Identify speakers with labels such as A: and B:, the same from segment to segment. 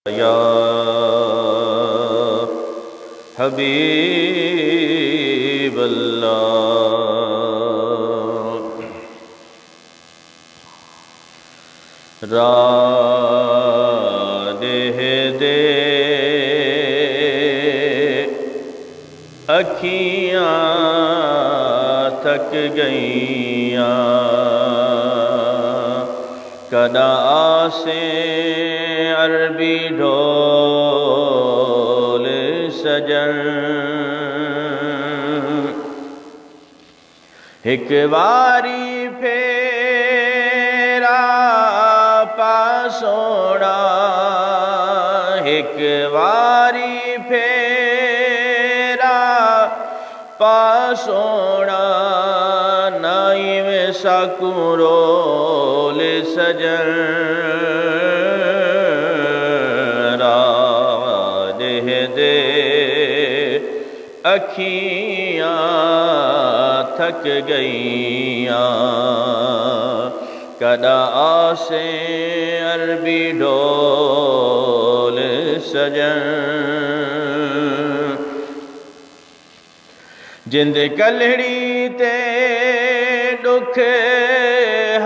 A: या हबीब अल्लाह राह दे अखियाँ थक गईयाँ कदा आसे अरबी ढोल सजन हिक वारी फेरा पासोड़ा हिक वारी फेरा पासोड़ा नाई में साकुरोल सजन दे अखियाँ थक गईयाँ कदा आसे अरबी ढोल सजन जिंद कलड़ी ते दुख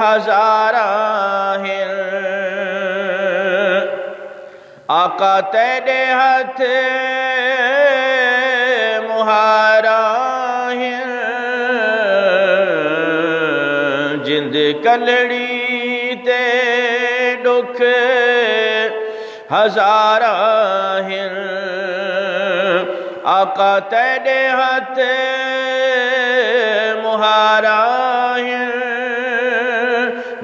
A: हजारा हैं आका तेरे हाथ मुहारा हैं जिंद कलड़ी ते दुख हजारा हैं आका तेरे हाथ मुहारा हैं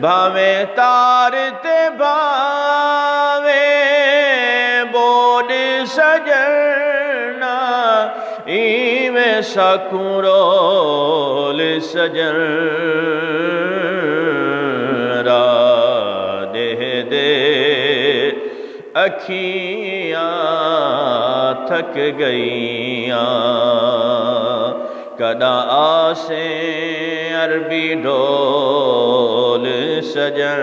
A: भावे तार ते भावे बोल सजना इवें सकुरोल सजन दे अखियाँ थक गईयाँ कदा आसे अरबी ढोल सजन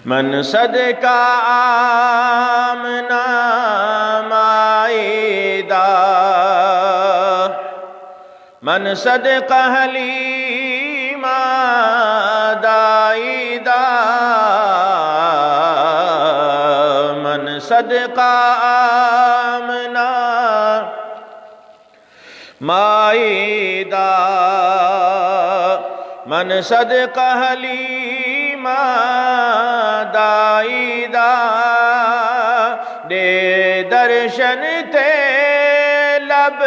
A: मन सदका आमना माईदा मन सदका हलीमा दाईदा मन सदका आमना माईदा मन सदका हलीमा दाईदा दे दर्शन ते लब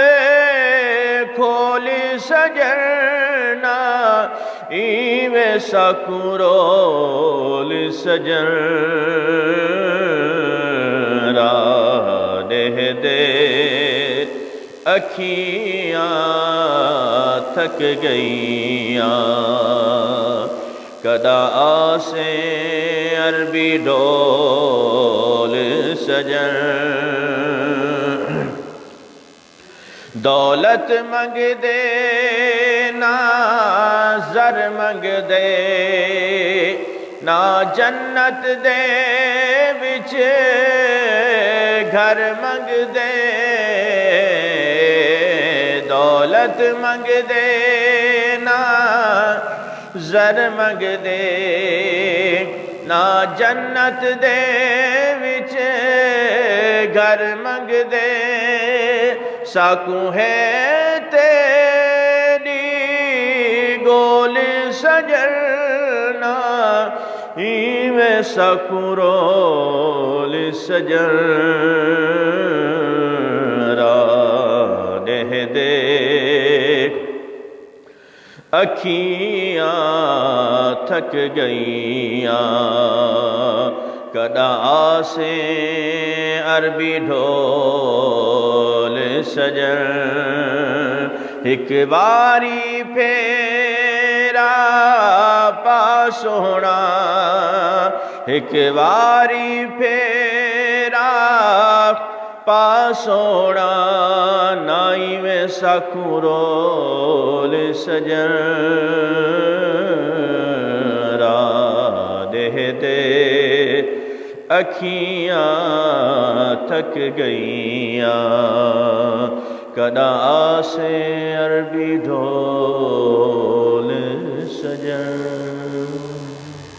A: खोल सजना इवें सकुरोल सजन दे अखियाँ थक गईयाँ कदा आसे अरबी ढोल सजन दौलत मंग दे ना ज़र मंग दे ना जन्नत दे विच घर मंग दे दौलत मंग दे ना ज़र मंग दे ना जन्नत दे विच घर मंग दे साकू है तेरी गोल सजना इवें सकुरोल सजन दे अखियाँ थक गईयाँ कदा आसे अरबी ढोल सजन एक बारी फेरा पासोना एक बारी फेरा पासोना नाई में साकुरोल सजन वेहदे अखियां थक गईयां कदा आसे अरबी ढो